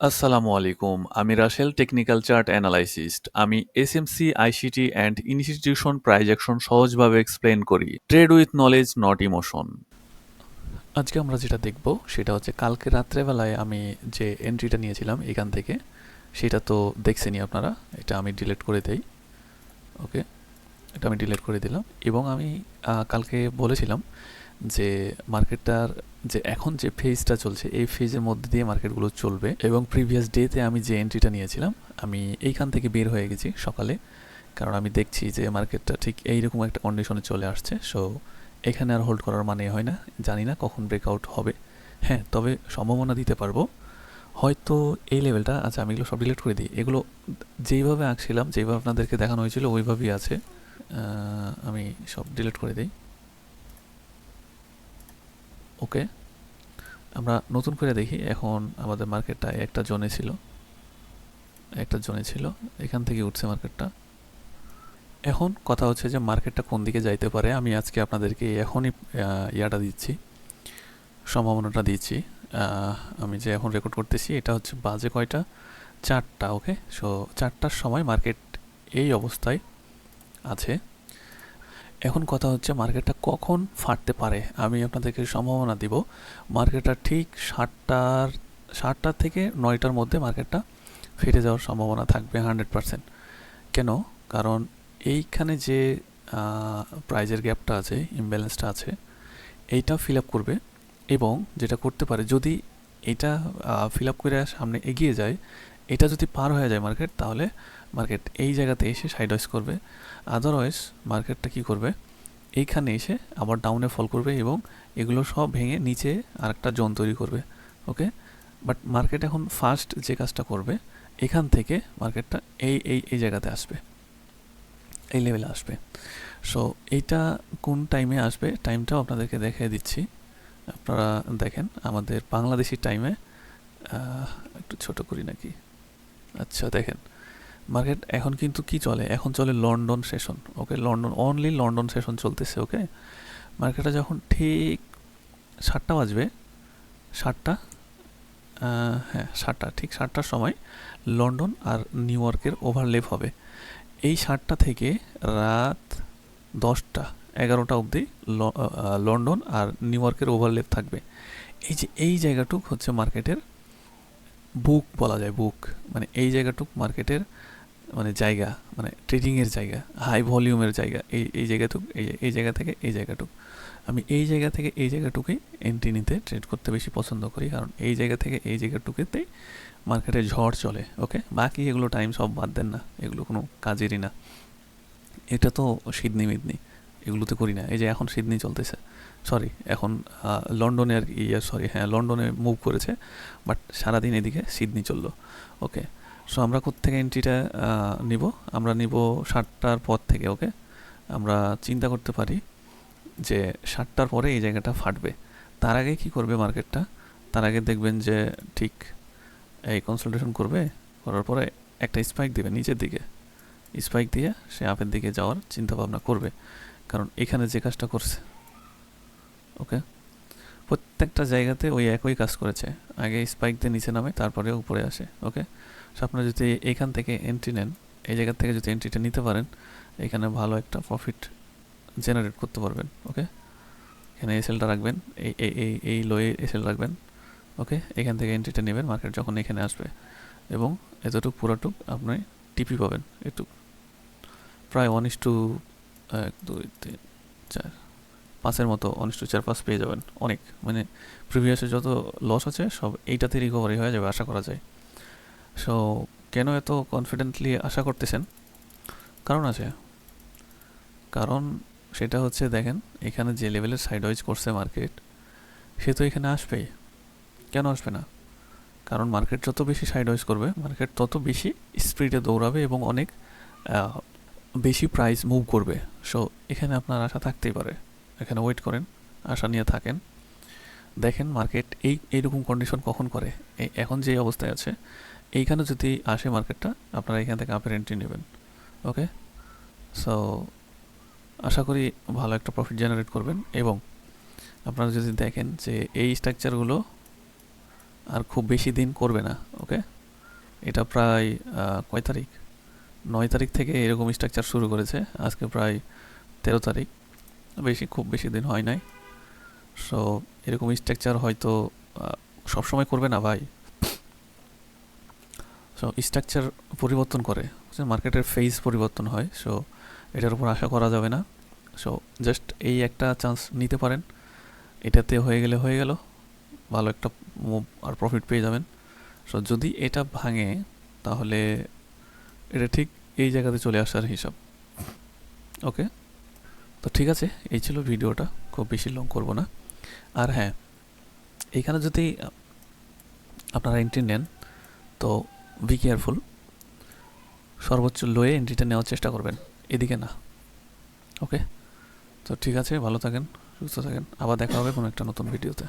আসসালামু আলাইকুম। আমি রাসেল, টেকনিক্যাল চার্ট অ্যানালাইসিস্ট। আমি SMC, ICT and institution prize action সহজভাবে এক্সপ্লেন করি। Trade with knowledge, not emotion. আজকে আমরা যেটা দেখব সেটা হচ্ছে কালকে রাত্রেবেলায় আমি যে এন্ট্রিটা নিয়েছিলাম এখান থেকে, সেটা তো দেখছেনই আপনারা। এটা আমি ডিলিট করে দেই। ওকে, এটা আমি ডিলিট করে দিলাম। এবং আমি কালকে বলেছিলাম যে মার্কেটটার যে এখন যে ফেজটা চলছে এই ফেজের মধ্যে দিয়ে মার্কেটগুলো চলবে, এবং প্রিভিয়াস ডেতে আমি যে এন্ট্রিটা নিয়েছিলাম আমি এইখান থেকে বের হয়ে গেছি সকালে, কারণ আমি দেখছি যে মার্কেটটা ঠিক এইরকম একটা কন্ডিশনে চলে আসছে। সো এখানে আর হোল্ড করার মানে হয় না। জানি না কখন ব্রেকআউট হবে। হ্যাঁ, তবে সম্ভাবনা দিতে পারবো হয়তো এই লেভেলটা। আচ্ছা, আমি এগুলো সব ডিলিট করে দিই। এগুলো যেইভাবে আঁকছিলাম, যেইভাবে আপনাদেরকে দেখানো হয়েছিল ওইভাবেই আছে। আমি সব ডিলিট করে দিই। ওকে, আমরা নতুন করে দেখি। এখন আমাদের মার্কেটটা একটা জোনে ছিল, এখান থেকে উঠছে মার্কেটটা। এখন কথা হচ্ছে যে মার্কেটটা কোন দিকে যাইতে পারে। আমি আজকে আপনাদেরকে এখনই ইয়াটা দিচ্ছি, সম্ভাবনাটা দিচ্ছি। আমি যে এখন রেকর্ড করতেছি এটা হচ্ছে বাজে কয়টা, 4টা। ওকে, সো 4টার সময় মার্কেট এই অবস্থায় আছে। এখন কথা হচ্ছে মার্কেটটা কখন ফাটতে পারে। আমি আপনাদেরকে সম্ভাবনা দিব মার্কেটটা ঠিক 7টার থেকে 9টার মধ্যে মার্কেটটা ফেটে যাওয়ার সম্ভাবনা থাকবে 100%। কেন? কারণ এইখানে যে প্রাইজের গ্যাপটা আছে, ইমব্যালেন্সটা আছে, এইটা ফিল আপ করবে। এবং যেটা করতে পারে, যদি এটা ফিল আপ করে সামনে এগিয়ে যায়, এটা যদি পার হয়ে যায় মার্কেট, তাহলে মার্কেট এই জায়গাতে এসে সাইডওয়াইজ করবে। আদারওয়াইজ মার্কেটটা কী করবে, এইখানে এসে আবার ডাউনে ফল করবে এবং এগুলো সব ভেঙে নিচে আরেকটা জোন তৈরি করবে। ওকে, বাট মার্কেট এখন ফার্স্ট যে কাজটা করবে, এখান থেকে মার্কেটটা এই এই এই জায়গাতে আসবে, এই লেভেলে আসবে। সো এইটা কোন টাইমে আসবে, টাইমটাও আপনাদেরকে দেখিয়ে দিচ্ছি। আপনারা দেখেন আমাদের বাংলাদেশি টাইমে, একটু ছোট করি নাকি। আচ্ছা, দেখেন মার্কেট এখন কিন্তু কি চলে, এখন চলে লন্ডন সেশন। ওকে, অনলি লন্ডন সেশন চলতেছে। ওকে, মার্কেটটা যখন ঠিক 7টা বাজবে, 7টা, হ্যাঁ 7টা, ঠিক 7টার সময় লন্ডন আর নিউ ইয়র্কের ওভারলেপ হবে। এই 7টা থেকে রাত 10টা 11টা অবধি লন্ডন আর নিউ ইয়র্কের ওভারলেপ থাকবে। এই যে এই জায়গাটুক হচ্ছে মার্কেটের বুক বলা যায়, বুক মানে এই জায়গাটুক মার্কেটের মানে জায়গা, মানে ট্রেডিংয়ের জায়গা, হাই ভলিউমের জায়গা। এই জায়গাটুক, এই জায়গা থেকে এই জায়গাটুক, আমি এই জায়গা থেকে এই জায়গাটুকুই এন্ট্রি নিতে, ট্রেড করতে বেশি পছন্দ করি, কারণ এই জায়গা থেকে এই জায়গাটুকুতেই মার্কেটে ঝড় চলে। ওকে, বাকি এগুলো টাইম সব বাদ দেন না, এগুলো কোনো কাজেরই না। এটা তো সিডনি মিডনি, এগুলোতে করি না। এই যে এখন সিডনি চলতেছে, সরি এখন লন্ডনে আর কি, সরি হ্যাঁ লন্ডনে মুভ করেছে, বাট সারাদিন এদিকে সিডনি চললো। ওকে, সো আমরা কোত্থেকে এন্ট্রিটা নিব, আমরা নিব 7টার পর থেকে। ওকে, আমরা চিন্তা করতে পারি যে 7টার পরে এই জায়গাটা ফাটবে। তার আগে কি করবে মার্কেটটা, তার আগে দেখবেন যে ঠিক এই কনসালটেশন করবে, করার পরে একটা স্পাইক দিবে নিচের দিকে, স্পাইক দিয়ে সে আপের দিকে যাওয়ার চিন্তা ভাবনা করবে, কারণ এখানে যে কাজটা করছে। ওকে, প্রত্যেকটা জায়গাতে ওই একই কাজ করেছে, আগে স্পাইক দিয়ে নিচে নামে তারপরে উপরে আসে। ওকে, সো আপনারা যদি এখান থেকে এন্ট্রি নেন, এই জায়গা থেকে যদি এন্ট্রিটা নিতে পারেন, এখানে ভালো একটা প্রফিট জেনারেট করতে পারবেন। ওকে, এখানে এসএলটা রাখবেন, এই এই এই এই লোয়ে এসএল রাখবেন। ওকে, এখান থেকে এন্ট্রিটা নেবেন মার্কেট যখন এখানে আসবে, এবং এতটুক পুরোটুক আপনি টিপি পাবেন। একটু প্রায় 1:1 2 3 4 5-এর মতো, 1:4-5 পেয়ে যাবেন। অনেক, মানে প্রিভিয়াসে যত লস আছে সব এইটাতে রিকভারি হয়ে যাবে আশা করা যায়। সো কেন এত কনফিডেন্টলি আশা করতেছেন? কারণ আছে, কারণ সেটা হচ্ছে দেখেন এখানে যে লেভেলের সাইডওয়াইজ করছে মার্কেট, সে তো এখানে আসবেই। কেন আসবে না? কারণ মার্কেট যত বেশি সাইডওয়াইজ করবে, মার্কেট তত বেশি স্পিডে দৌড়াবে এবং অনেক বেশি প্রাইস মুভ করবে। সো এখানে আপনার আশা থাকতেই পারে, এখানে ওয়েট করেন, আশা নিয়ে থাকেন, দেখেন মার্কেট এইরকম কন্ডিশন কখন করে। এখন যে অবস্থায় আছে এইখানে যদি আসে মার্কেটটা, আপনারা এখান থেকে আপের এন্ট্রি নেবেন। ওকে, সো আশা করি ভালো একটা প্রফিট জেনারেট করবেন। এবং আপনারা যদি দেখেন যে এই স্ট্রাকচারগুলো আর খুব বেশি দিন করবে না। ওকে, এটা প্রায় কয় তারিখ, 9 তারিখ থেকে এরকম স্ট্রাকচার শুরু করেছে, আজকে প্রায় 13 তারিখ, খুব বেশি দিন হয় নাই। সো এরকম স্ট্রাকচার হয়তো সবসময় করবে না ভাই। সো স্ট্রাকচার পরিবর্তন করে, মার্কেটের ফেজ পরিবর্তন হয়। সো এটার উপর আশা করা যাবে না। সো জাস্ট এই একটা চান্স নিতে পারেন, এটাতে হয়ে গেলে হয়ে গেল, ভালো একটা মুভ আর প্রফিট পেয়ে যাবেন। সো যদি এটা ভাঙে তাহলে এটা ঠিক এই জায়গাতে চলে আসার হিসাব। ওকে, তো ঠিক আছে, এই ছিল ভিডিওটা, খুব বেশি লং করব না। আর হ্যাঁ, এইখানে যদি আপনারা এন্ট্রি নেন তো বি কেয়ারফুল, সর্বোচ্চ লোয়ে এন্ট্রিটা নেওয়ার চেষ্টা করবেন, এদিকে না। ওকে, তো ঠিক আছে, ভালো থাকেন, সুস্থ থাকেন, আবার দেখা হবে কোনো একটা নতুন ভিডিওতে।